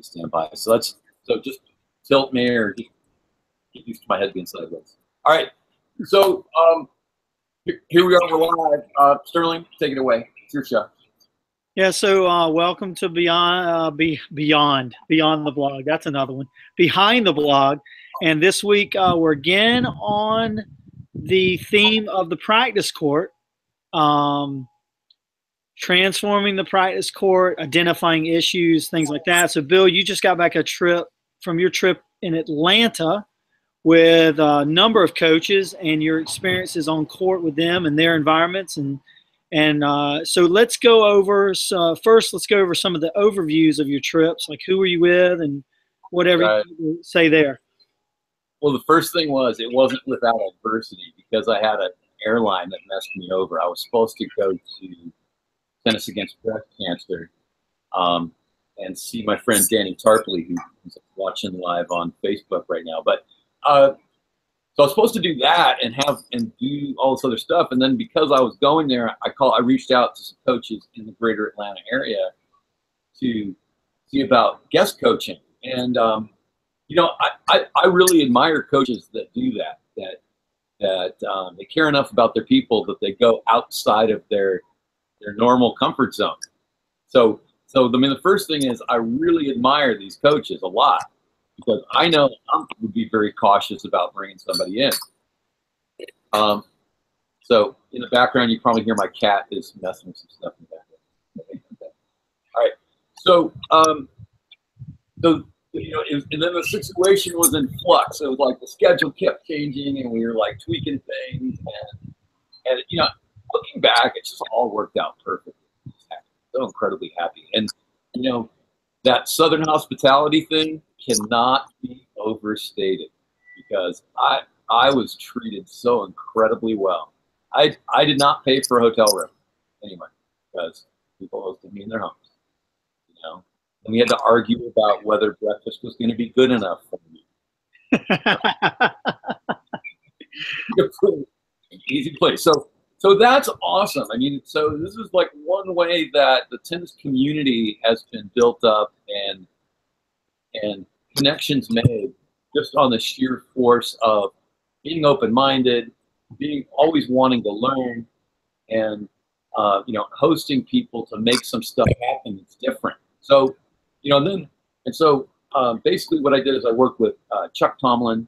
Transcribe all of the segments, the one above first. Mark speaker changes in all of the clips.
Speaker 1: completely stand by. So just tilt me or get used to my head being sideways. All right. So here we are. We're live. Styrling, take it away. It's your show.
Speaker 2: Yeah, so welcome to Beyond the Blog. That's another one. Behind the Blog. And this week we're again on the theme of the practice court, transforming the practice court, identifying issues, things like that. So, Bill, you just got back from your trip in Atlanta with a number of coaches and your experiences on court with them and their environments. And so let's go over, first let's go over some of the overviews of your trips, like who were you with and whatever you say there.
Speaker 1: Well, the first thing was it wasn't without adversity because I had an airline that messed me over. I was supposed to go to Tennis Against Breast Cancer and see my friend Danny Tarpley, who's watching live on Facebook right now. But so I was supposed to do that and do all this other stuff. And then because I was going there, I reached out to some coaches in the greater Atlanta area to see about guest coaching. And, you know, I really admire coaches that do that they care enough about their people that they go outside of their normal comfort zone. So I mean, the first thing is I really admire these coaches a lot, because I know I would be very cautious about bringing somebody in. So in the background, you probably hear my cat is messing with some stuff in the background. Okay. All right. So, you know, and then the situation was in flux. It was like the schedule kept changing, and we were like tweaking things, and you know, looking back, it just all worked out perfectly. So incredibly happy, and you know, that Southern hospitality thing cannot be overstated, because I was treated so incredibly well. I did not pay for a hotel room anyway, because people hosted me in their homes, you know, and we had to argue about whether breakfast was going to be good enough for me. Easy place. So that's awesome. I mean, so this is like one way that the tennis community has been built up and connections made just on the sheer force of being open-minded, being always wanting to learn, and you know, hosting people to make some stuff happen that's different. So, you know, basically what I did is I worked with Chuck Tomlin,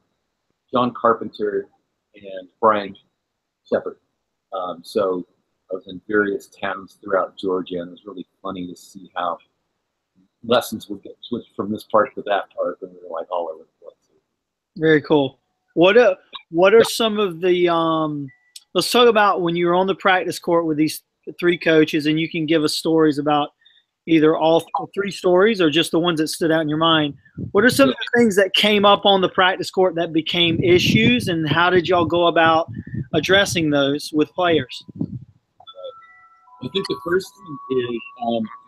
Speaker 1: John Carpenter, and Brian Shepard. So I was in various towns throughout Georgia, and it was really funny to see how lessons would get switched from this part to that part, and we were like all over the place.
Speaker 2: Very cool. What are some of the let's talk about when you were on the practice court with these three coaches, and you can give us stories about either all three stories or just the ones that stood out in your mind. What are some of the things that came up on the practice court that became issues, and how did y'all go about addressing those with players?
Speaker 1: I think the first thing is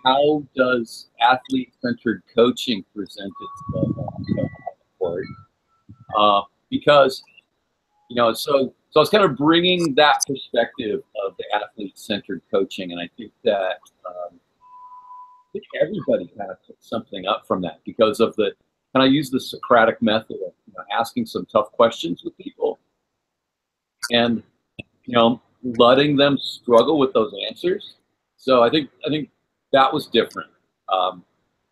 Speaker 1: how does athlete-centered coaching present itself on the court? Because, you know, so I was kind of bringing that perspective of the athlete-centered coaching, and I think that everybody kind of took something up from that because of and I use the Socratic method of, you know, asking some tough questions with people and, you know, letting them struggle with those answers. So I think that was different.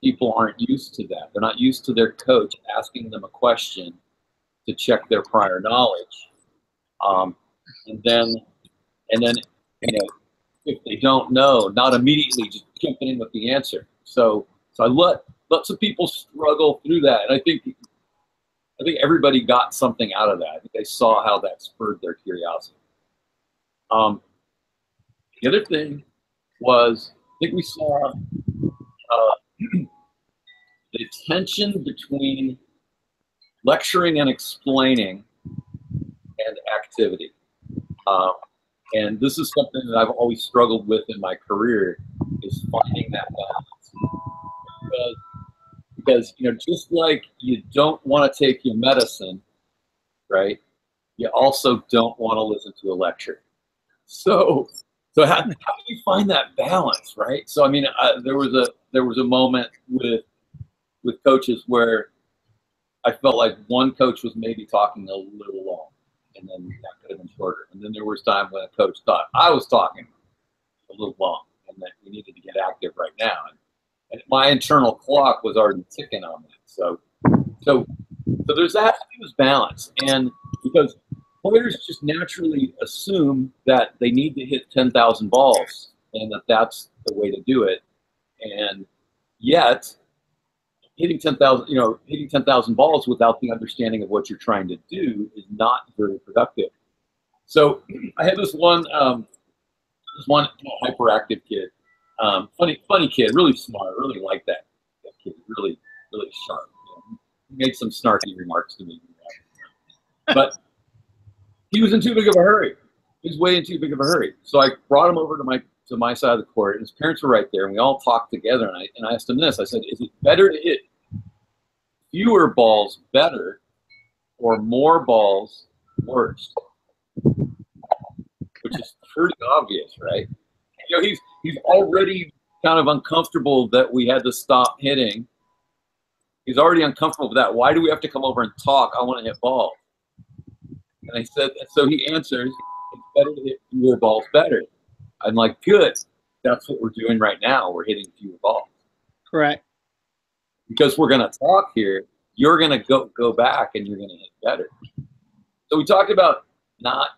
Speaker 1: People aren't used to that. They're not used to their coach asking them a question to check their prior knowledge. And then, you know, if they don't know, not immediately just jumping in with the answer. So I let some people struggle through that, and I think everybody got something out of that. I think they saw how that spurred their curiosity. The other thing was, I think we saw the tension between lecturing and explaining and activity. And this is something that I've always struggled with in my career, is finding that balance. Because you know, just like you don't want to take your medicine, right? You also don't want to listen to a lecture. So how do you find that balance, right? So I mean, there was a moment with with coaches where I felt like one coach was maybe talking a little long, and then that could have been shorter. And then there was time when a coach thought I was talking a little long, and that we needed to get active right now. And my internal clock was already ticking on that. So there's that balance, and because players just naturally assume that they need to hit 10,000 balls, and that's the way to do it, and yet hitting 10,000 balls without the understanding of what you're trying to do is not very productive. So I had this one hyperactive kid, funny kid, really smart, really liked that kid, really sharp. He made some snarky remarks to me, but he was in too big of a hurry. He was way in too big of a hurry. So I brought him over to my side of the court, and his parents were right there, and we all talked together. And I asked him this. I said, "Is it better to hit fewer balls better, or more balls worse?" Which is pretty obvious, right? You know, he's already kind of uncomfortable that we had to stop hitting. He's already uncomfortable with that. Why do we have to come over and talk? I want to hit balls. And I said, so he answers, "It's better to hit fewer balls better." I'm like, good. That's what we're doing right now. We're hitting fewer balls.
Speaker 2: Correct.
Speaker 1: Because we're going to talk here, you're going to go back and you're going to hit better. So we talked about not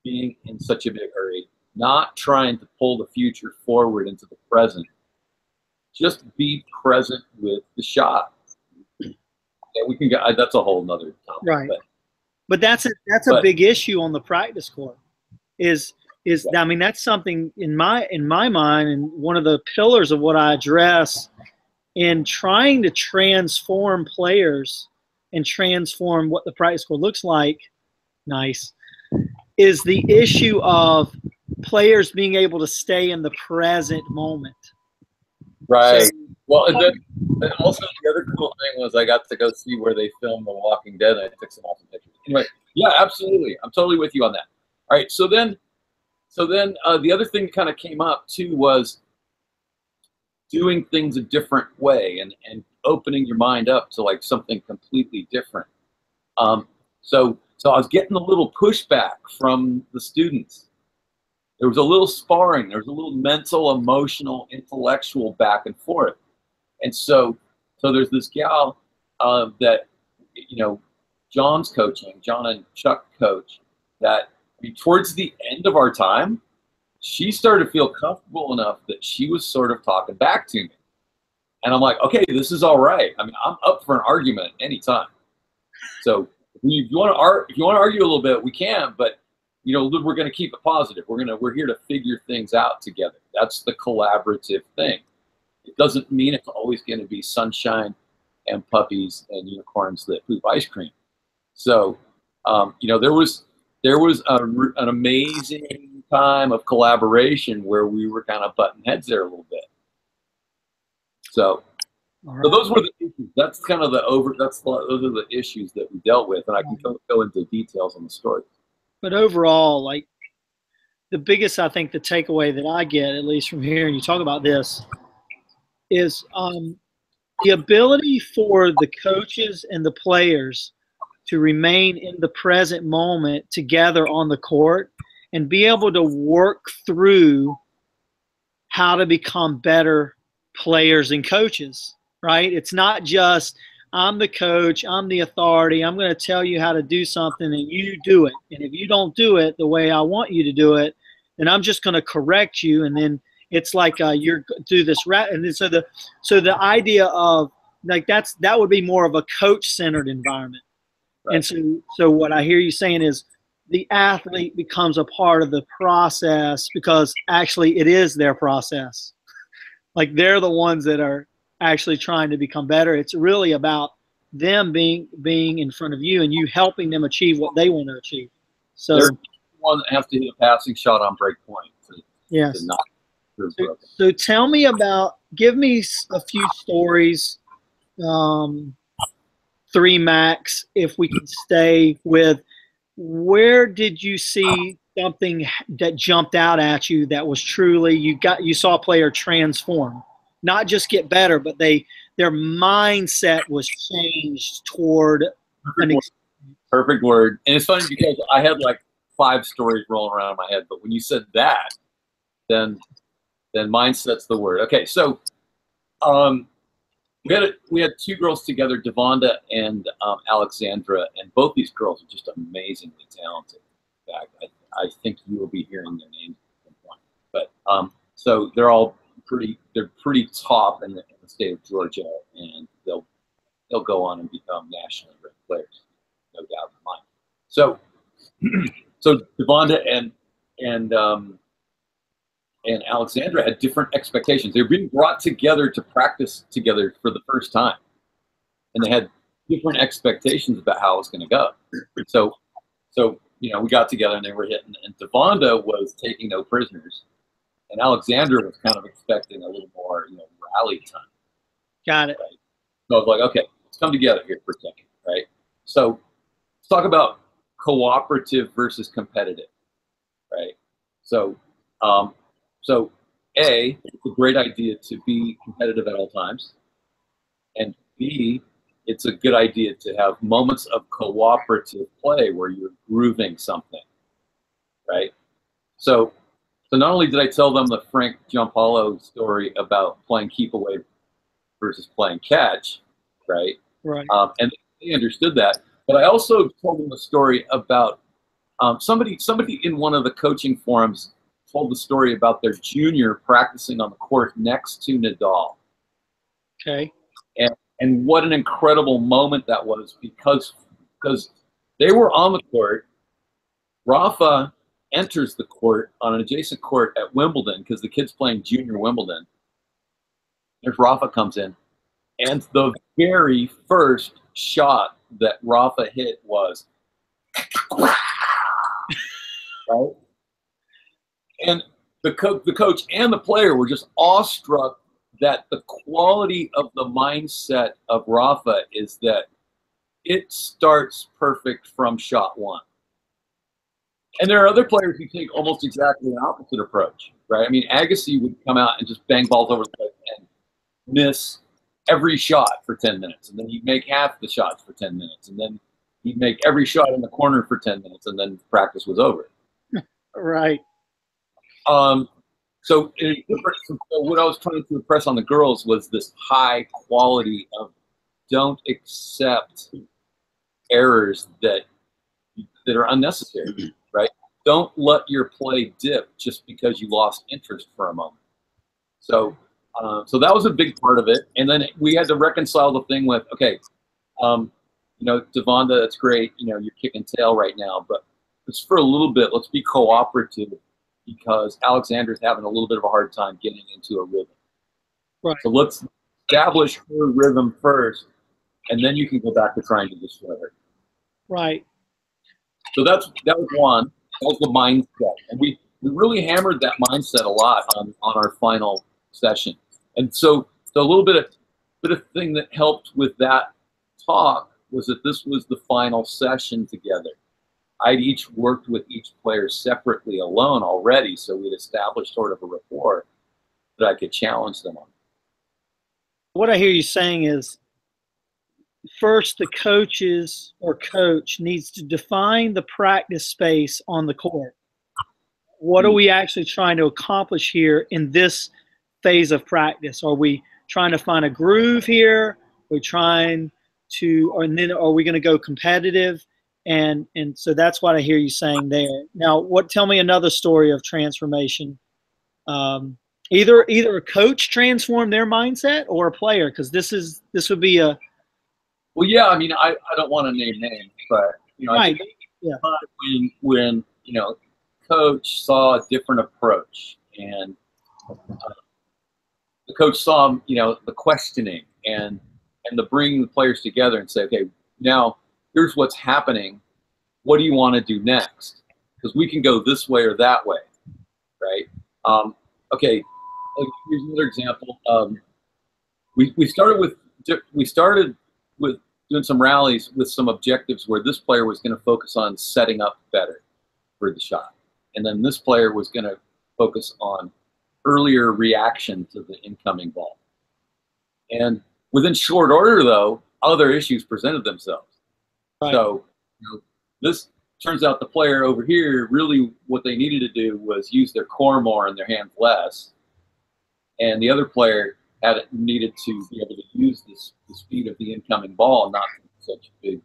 Speaker 1: being in such a big hurry, not trying to pull the future forward into the present. Just be present with the shot. Yeah, we can get. That's a whole nother topic.
Speaker 2: Right. But that's a big issue on the practice court. I mean, that's something in my mind, and one of the pillars of what I address in trying to transform players and transform what the practice court looks like. Nice. Is the issue of players being able to stay in the present moment.
Speaker 1: Right.
Speaker 2: So,
Speaker 1: well, and also the other cool thing was I got to go see where they filmed The Walking Dead, and I took some awesome pictures. Anyway, yeah, absolutely. I'm totally with you on that. All right, so then the other thing that kind of came up too was doing things a different way and opening your mind up to like something completely different. So I was getting a little pushback from the students. There was a little sparring. There was a little mental, emotional, intellectual back and forth. And so there's this gal that, you know, John's coaching, John and Chuck coach, that towards the end of our time, she started to feel comfortable enough that she was sort of talking back to me. And I'm like, okay, this is all right. I mean, I'm up for an argument anytime. So if you want to argue a little bit, we can, but you know, we're going to keep it positive. We're here to figure things out together. That's the collaborative thing. It doesn't mean it's always going to be sunshine and puppies and unicorns that poop ice cream. So, you know, there was an amazing time of collaboration where we were kind of butting heads there a little bit. So those were the issues. That's kind of those are the issues that we dealt with, and I can go into details on the story.
Speaker 2: But overall, like the biggest, I think, the takeaway that I get, at least from hearing you talk about this, is the ability for the coaches and the players to remain in the present moment together on the court and be able to work through how to become better players and coaches, right? It's not just, I'm the coach, I'm the authority, I'm going to tell you how to do something and you do it. And if you don't do it the way I want you to do it, then I'm just going to correct you. And then it's like you're do this and then so the idea of like that would be more of a coach-centered environment. Right. And so what I hear you saying is the athlete becomes a part of the process because actually it is their process. Like they're the ones that are actually trying to become better. It's really about them being in front of you and you helping them achieve what they want to achieve. So
Speaker 1: they're the one that has to hit a passing shot on break point.
Speaker 2: Yes. So tell me give me a few stories, 3 max, if we can stay with, where did you see something that jumped out at you that was truly, you saw a player transform, not just get better, but they their mindset was changed toward an
Speaker 1: Perfect word. And it's funny because I had like 5 stories rolling around in my head, but when you said that, then mindset's the word. Okay, so we had 2 girls together, Devonda and Alexandra, and both these girls are just amazingly talented. In fact, I think you will be hearing their names at some point. But so they're pretty top in the state of Georgia, and they'll go on and become nationally ranked players, no doubt in mind. So so Devonda and Alexandra had different expectations. They were being brought together to practice together for the first time, and they had different expectations about how it was going to go. So we got together and they were hitting, and Devonda was taking no prisoners, and Alexandra was kind of expecting a little more rally time.
Speaker 2: Got it.
Speaker 1: Right? So I was like, okay, let's come together here for a second, right? So let's talk about cooperative versus competitive, right? So A, it's a great idea to be competitive at all times, and B, it's a good idea to have moments of cooperative play where you're grooving something, right? So not only did I tell them the Frank Giampaolo story about playing keep away versus playing catch, right?
Speaker 2: Right.
Speaker 1: And they understood that, but I also told them a story about somebody in one of the coaching forums told the story about their junior practicing on the court next to Nadal.
Speaker 2: Okay.
Speaker 1: And what an incredible moment that was, because they were on the court. Rafa enters the court on an adjacent court at Wimbledon because the kid's playing junior Wimbledon. There's Rafa comes in, and the very first shot that Rafa hit was right. And the coach and the player were just awestruck that the quality of the mindset of Rafa is that it starts perfect from shot 1. And there are other players who take almost exactly the opposite approach, right? I mean, Agassi would come out and just bang balls over the place and miss every shot for 10 minutes. And then he'd make half the shots for 10 minutes. And then he'd make every shot in the corner for 10 minutes. And then practice was over.
Speaker 2: Right.
Speaker 1: So what I was trying to impress on the girls was this high quality of don't accept errors that are unnecessary, right? Don't let your play dip just because you lost interest for a moment. So that was a big part of it. And then we had to reconcile the thing with, okay, Devonda, that's great. You're kicking tail right now, but just for a little bit, let's be cooperative, because Alexandra's having a little bit of a hard time getting into a rhythm.
Speaker 2: Right.
Speaker 1: So let's establish her rhythm first, and then you can go back to trying to destroy her.
Speaker 2: Right.
Speaker 1: So that was one. That was the mindset. And we really hammered that mindset a lot on our final session. And so a little bit of thing that helped with that talk was that this was the final session together. I'd each worked with each player separately alone already, so we'd established sort of a rapport that I could challenge them on.
Speaker 2: What I hear you saying is, first, the coach needs to define the practice space on the court. What are we actually trying to accomplish here in this phase of practice? Are we trying to find a groove here? Are then are we going to go competitive? And so that's what I hear you saying there. Now, tell me another story of transformation. Either a coach transformed their mindset or a player, because this would be a.
Speaker 1: Well, yeah, I mean, I don't want to name names, but
Speaker 2: right.
Speaker 1: I think when coach saw a different approach, and the coach saw the questioning and the bringing the players together and say, okay, now here's what's happening. What do you want to do next? Because we can go this way or that way, right? Okay, here's another example. We started with doing some rallies with some objectives where this player was going to focus on setting up better for the shot, and then this player was going to focus on earlier reaction to the incoming ball. And within short order, though, other issues presented themselves.
Speaker 2: Right.
Speaker 1: So, this turns out the player over here, really what they needed to do was use their core more and their hands less. And the other player needed to be able to use the speed of the incoming ball, not such a big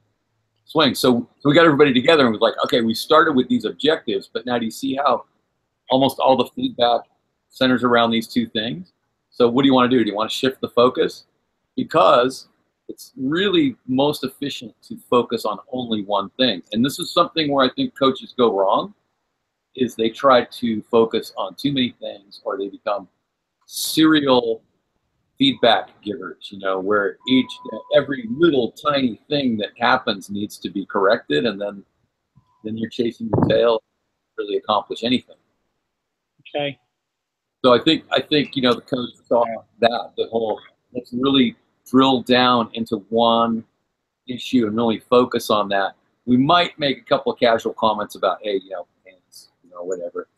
Speaker 1: swing. So we got everybody together and was like, okay, we started with these objectives, but now do you see how almost all the feedback centers around these two things? So what do you want to do? Do you want to shift the focus? Because it's really most efficient to focus on only one thing. And this is something where I think coaches go wrong, is they try to focus on too many things, or they become serial feedback givers, where every little tiny thing that happens needs to be corrected, and then you're chasing your tail to really accomplish anything.
Speaker 2: Okay.
Speaker 1: So I think the coach saw that the whole, let's really drill down into one issue and really focus on that. We might make a couple of casual comments about, hey, hands, whatever.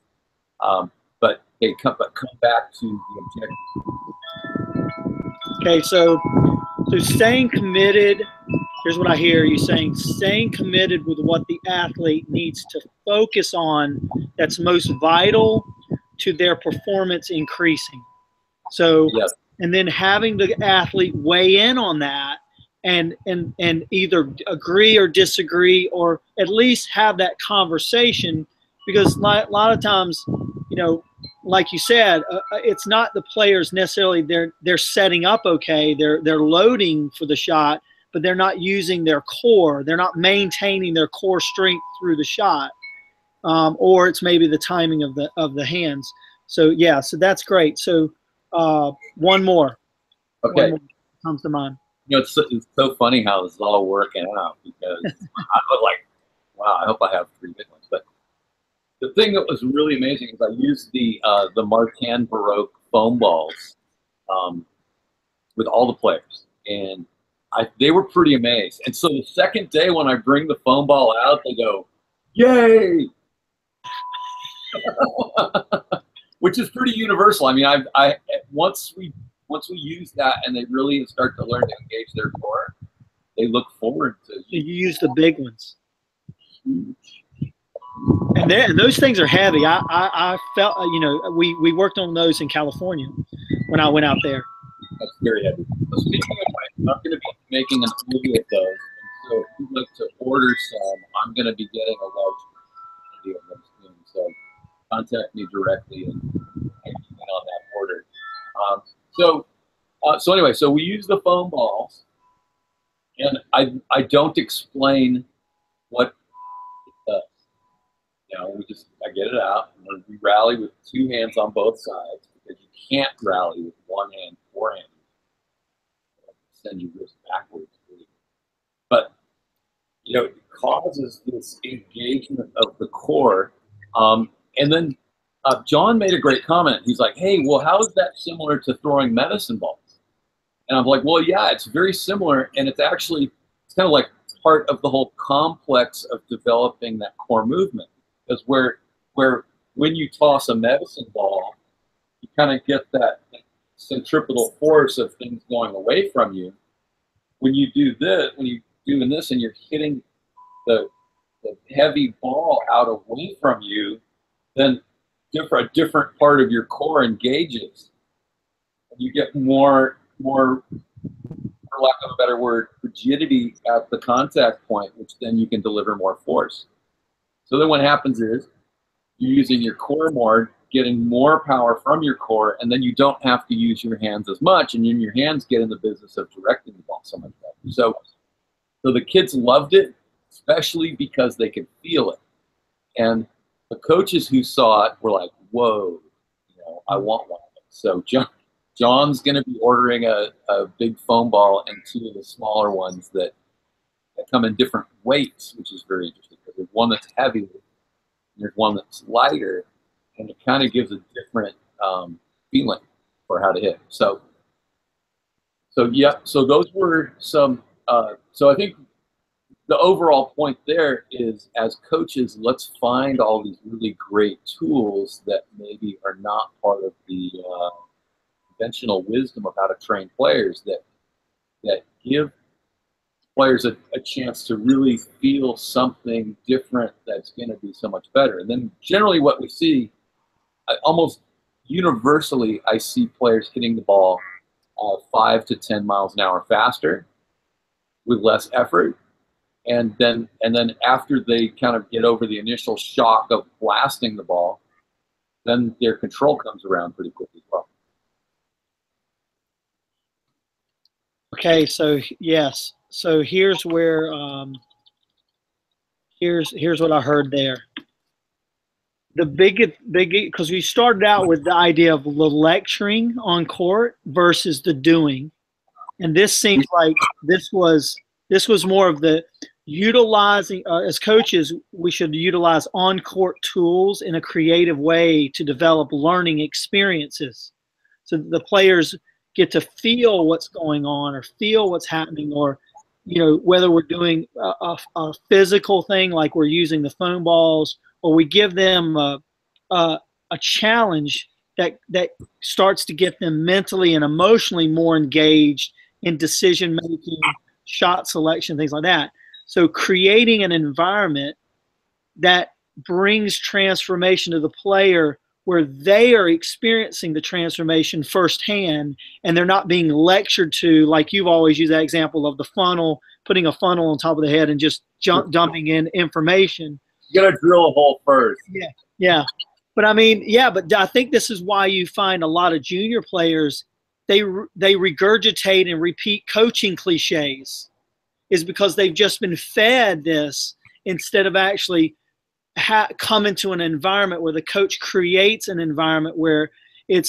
Speaker 1: But hey, come back to the objective.
Speaker 2: Okay, so staying committed. Here's what I hear you saying: staying committed with what the athlete needs to focus on, that's most vital to their performance increasing. So,
Speaker 1: yes.
Speaker 2: And then having the athlete weigh in on that and either agree or disagree, or at least have that conversation, because a lot of times, like you said, it's not the players necessarily, they're setting up okay, they're loading for the shot, but they're not using their core, they're not maintaining their core strength through the shot, or it's maybe the timing of the hands. So yeah, so that's great. So one more.
Speaker 1: Okay.
Speaker 2: One more comes to mind.
Speaker 1: It's so funny how this is all working out, because I was like, wow, I hope I have 3 good ones. But the thing that was really amazing is I used the Martin Baroque foam balls with all the players, and they were pretty amazed. And so the second day when I bring the foam ball out, they go, "Yay!" Which is pretty universal. I mean, I once we use that and they really start to learn to engage their core, they look forward to.
Speaker 2: You use the big ones. And those things are heavy. I felt, we worked on those in California when I went out there.
Speaker 1: That's very heavy. So speaking of which, I'm going to be making an movie of those. And so if you'd like to order some, I'm going to be getting a large quantity of them soon. So contact me directly and I can get on that order. So anyway, so we use the foam balls, and I don't explain what it does. I get it out, and we rally with 2 hands on both sides, because you can't rally with 1 hand forehand. Send your wrist backwards. But it causes this engagement of the core, and then John made a great comment. He's like, "Hey, well, how is that similar to throwing medicine balls?" And I'm like, "Well, yeah, it's very similar, and it's kind of like part of the whole complex of developing that core movement." Because where when you toss a medicine ball, you kind of get that centripetal force of things going away from you. When you do this, when you're doing this and you're hitting the heavy ball out away from you, then a different part of your core engages. And you get more, for lack of a better word, rigidity at the contact point, which then you can deliver more force. So then what happens is you're using your core more, getting more power from your core, and then you don't have to use your hands as much, and then your hands get in the business of directing the ball so much better. So the kids loved it, especially because they could feel it. And the coaches who saw it were like, "Whoa, I want one of them." So John's going to be ordering a big foam ball and 2 of the smaller ones that come in different weights, which is very interesting, because there's one that's heavier and there's one that's lighter, and it kind of gives a different feeling for how to hit. So yeah, so those were some. So I think the overall point there is, as coaches, let's find all these really great tools that maybe are not part of the conventional wisdom of how to train players, that that give players a chance to really feel something different that's going to be so much better. And then generally what we see, almost universally, I see players hitting the ball 5 to 10 miles an hour faster with less effort. And then after they kind of get over the initial shock of blasting the ball, then their control comes around pretty quickly as well.
Speaker 2: Okay, so yes. So here's where here's what I heard there. The big because we started out with the idea of the lecturing on court versus the doing, and this seems like this was more of the utilizing. As coaches, we should utilize on court tools in a creative way to develop learning experiences, so that the players get to feel what's going on or feel what's happening, or whether we're doing a physical thing like we're using the foam balls, or we give them a challenge that starts to get them mentally and emotionally more engaged in decision making, shot selection, things like that. So creating an environment that brings transformation to the player, where they are experiencing the transformation firsthand, and they're not being lectured to, like you've always used that example of the funnel, putting a funnel on top of the head and just dumping in information.
Speaker 1: You got to drill a hole first.
Speaker 2: Yeah. But I mean, but I think this is why you find a lot of junior players, they regurgitate and repeat coaching cliches, is because they've just been fed this instead of actually come into an environment where the coach creates an environment where we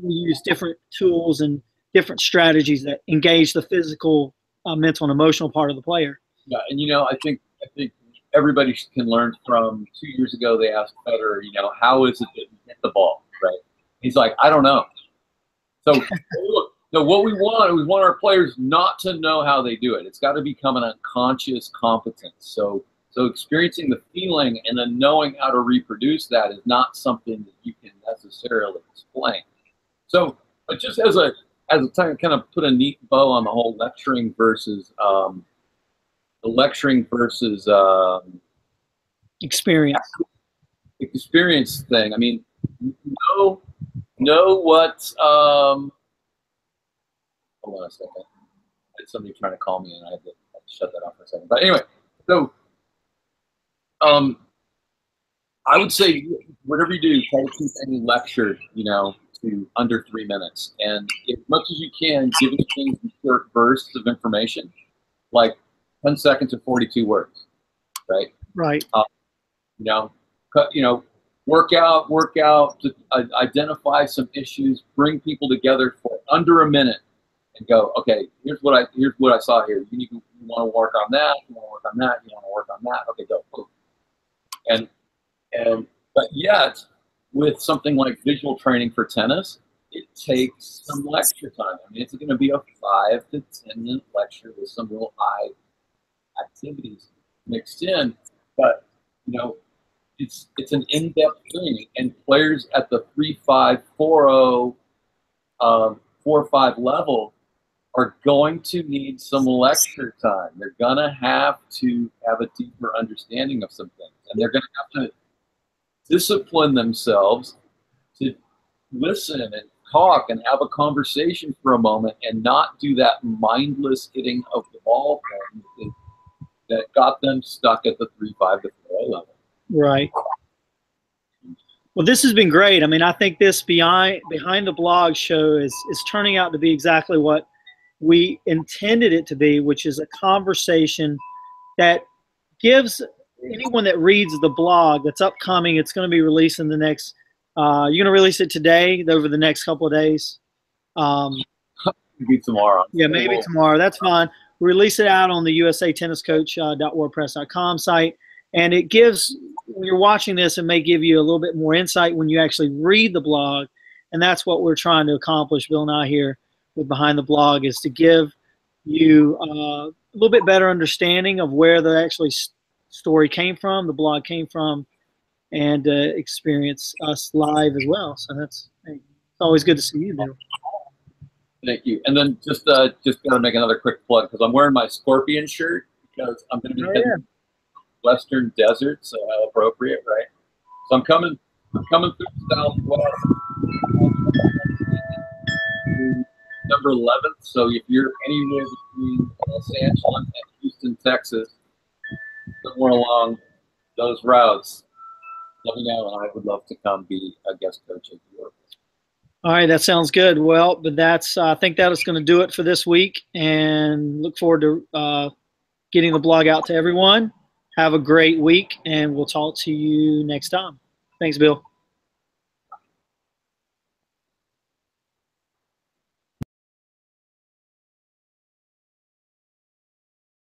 Speaker 2: use different tools and different strategies that engage the physical, mental, and emotional part of the player.
Speaker 1: Yeah, and I think everybody can learn from 2 years ago. They asked Federer, how is it that you hit the ball, right? He's like, I don't know. So look, what we want our players not to know how they do it. It's got to become an unconscious competence. So experiencing the feeling and then knowing how to reproduce that is not something that you can necessarily explain. So, but just as a time, kind of put a neat bow on the whole lecturing versus experience thing. I mean, know what. Hold on a second. I had somebody trying to call me, and I had to shut that off for a second. But anyway, so. I would say whatever you do, try to keep any lecture, to under 3 minutes. And as much as you can, giving things in short bursts of information, like 10 seconds or 42 words, right?
Speaker 2: Right.
Speaker 1: Work out to identify some issues, bring people together for under a minute, and go, okay, here's what I saw here. You want to work on that. You want to work on that. You want to work on that. Okay, go. Boom. But yet, with something like visual training for tennis, it takes some lecture time. I mean, it's going to be a 5 to 10 minute lecture with some real high activities mixed in. But it's an in-depth thing, and players at the 3-5, 4-0, 4-5 level are going to need some lecture time. They're going to have to have a deeper understanding of some things, and they're going to have to discipline themselves to listen and talk and have a conversation for a moment and not do that mindless hitting of the ball thing that got them stuck at the 3-5 to 4 level.
Speaker 2: Right. Well, this has been great. I mean, I think this behind the blog show is turning out to be exactly what we intended it to be, which is a conversation that gives anyone that reads the blog that's upcoming. It's going to be released in the next you're going to release it today, over the next couple of days.
Speaker 1: Maybe tomorrow.
Speaker 2: Yeah, maybe tomorrow. That's fine. We release it out on the usatenniscoach.wordpress.com site. And it gives, when you're watching this, it may give you a little bit more insight when you actually read the blog. And that's what we're trying to accomplish, Bill and I, here with Behind the Blog, is to give you a little bit better understanding of where the actually story came from, the blog came from, and experience us live as well. So it's always good to see you, Bill.
Speaker 1: Thank you. And then just going to make another quick plug because I'm wearing my Scorpion shirt because I'm going to be heading to the Western Desert, so how appropriate, right? So I'm coming through the Southwest, November 11th. So if you're anywhere between Los Angeles and Houston, Texas, somewhere along those routes, let me know, and I would love to come be a guest coach at your.
Speaker 2: All right, that sounds good. Well, but I think that is going to do it for this week, and look forward to getting the blog out to everyone. Have a great week, and we'll talk to you next time. Thanks, Bill.